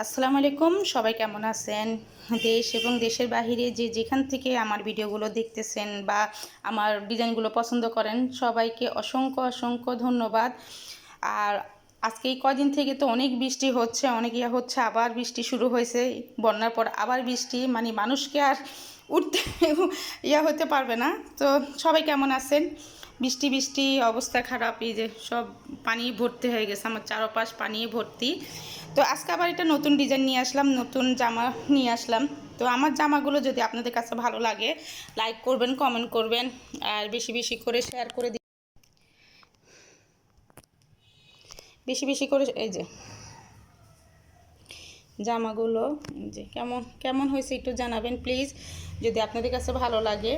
আসসালামু আলাইকুম, সবাই কেমন আছেন? দেশ এবং দেশের বাহিরে যে যেখান থেকে আমার ভিডিওগুলো দেখতেছেন বা আমার ডিজাইনগুলো পছন্দ করেন, সবাইকে অসংখ্য অসংখ্য ধন্যবাদ। আর আজকে এই কদিন থেকে তো অনেক বৃষ্টি হচ্ছে, অনেক হচ্ছে, আবার বৃষ্টি শুরু হয়েছে। বন্যার পর আবার বৃষ্টি, মানে মানুষকে আর উঠতে হতে পারবে না। তো সবাই কেমন আছেন? বৃষ্টি বৃষ্টি অবস্থা খারাপ, এই যে সব পানি ভর্তি হয়ে গেছে, আমার চারপাশ পানি ভর্তি। তো আজকে আবার একটা নতুন ডিজাইন নিয়ে আসলাম, নতুন জামা নিয়ে আসলাম। তো আমার জামাগুলো যদি আপনাদের কাছে ভালো লাগে, লাইক করবেন, কমেন্ট করবেন, আর বেশি বেশি করে শেয়ার করে দিন। বেশি বেশি করে এই যে জামাগুলো, যে কেমন কেমন হয়েছে একটু জানাবেন প্লিজ, যদি আপনাদের কাছে ভালো লাগে।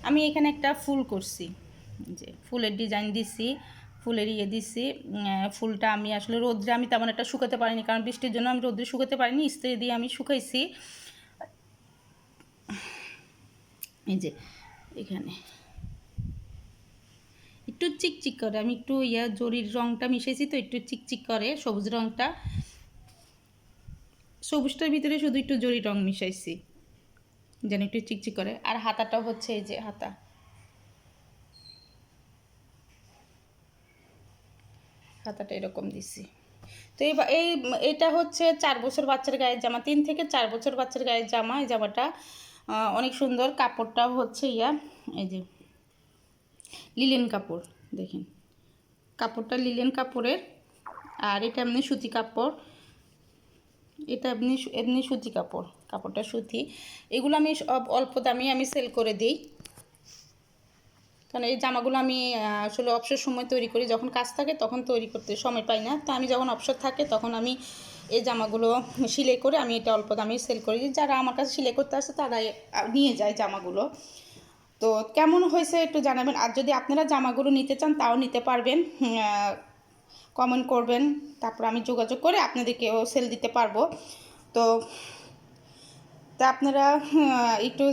আমি এখানে একটা ফুল করছি, যে ফুলের ডিজাইন দিছি, ফুলের দিছি। ফুলটা আমি আসলে রোদ্রে আমি তেমন একটা শুকাতে পারিনি, কারণ বৃষ্টির জন্য আমি রোদ্রে শুকাতে পারিনি, ইস্ত্রি দিয়ে আমি শুকাইছি। এই যে এখানে একটু চিকচিক করে, আমি একটু জরির রঙটা মিশাইছি, তো একটু চিকচিক করে সবুজ রঙটা, সবুজটার ভিতরে শুধু একটু জরির রং মিশাইছি যেন একটু চিকচিক করে। আর হাতাটাও হচ্ছে এই যে হাতাটা এরকম দিছি। তো এইটা হচ্ছে 4 বছর বাচ্চার গায়ের জামা, 3 থেকে 4 বছর বাচ্চার গায়ের জামা। এই জামাটা অনেক সুন্দর, কাপড়টাও হচ্ছে এই যে লিলেন কাপড়, দেখেন কাপড়টা লিলেন কাপড়ের। আর এটা এমনি সুতি কাপড়, এটা এমনি এমনি সুতি কাপড়, কাপড়টা সুতি। এগুলো আমি সব অল্প দামে আমি সেল করে দিই, কারণ এই জামাগুলো আমি আসলে অবসর সময় তৈরি করি, যখন কাজ থাকে তখন তৈরি করতে সময় পাই না। তো আমি যখন অবসর থাকে তখন আমি এই জামাগুলো সেলাই করে আমি এটা অল্প দামে সেল করি। যারা আমার কাছে সেলাই করতে আসে তারা নিয়ে যায় জামাগুলো। তো কেমন হয়েছে একটু জানাবেন, আর যদি আপনারা জামাগুলো নিতে চান তাও নিতে পারবেন, কমেন্ট করবেন, তারপর আমি যোগাযোগ করে আপনাদেরকেও সেল দিতে পারবো। তো তা আপনারা একটু,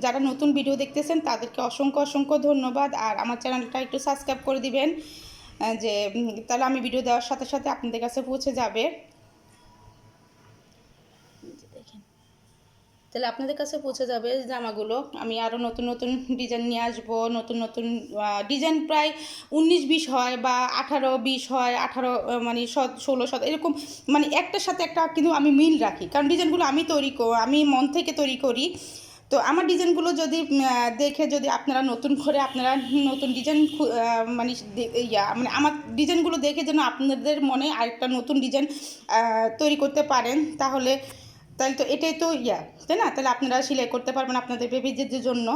যারা নতুন ভিডিও দেখতেছেন তাদেরকে অসংখ্য অসংখ্য ধন্যবাদ। আর আমার চ্যানেলটা একটু সাবস্ক্রাইব করে দিবেন, যে তাহলে আমি ভিডিও দেওয়ার সাথে সাথে আপনাদের কাছে পৌঁছে যাবে। তাহলে আপনাদের কাছে পৌঁছে যাবে জামাগুলো। আমি আরও নতুন নতুন ডিজাইন নিয়ে আসবো, নতুন নতুন ডিজাইন প্রায় 19-20 হয়, বা 18-20 হয়, 18 মানে 16-17 এরকম, মানে একটার সাথে একটা কিন্তু আমি মিল রাখি, কারণ ডিজাইনগুলো আমি মন থেকে তৈরি করি। তো আমার ডিজাইনগুলো যদি দেখে যদি আপনারা নতুন করে আপনারা নতুন ডিজাইন মানে মানে আমার ডিজাইনগুলো দেখে যেন আপনাদের মনে আরেকটা নতুন ডিজাইন তৈরি করতে পারেন, তাহলে তো এটাই তো তাই না? তাহলে আপনারা সেলাই করতে পারবেন আপনাদের বেবিদের জন্য।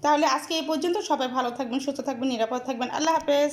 তাহলে আজকে এই পর্যন্ত, সবাই ভালো থাকবেন, সুস্থ থাকবেন, নিরাপদ থাকবেন। আল্লাহ হাফেজ।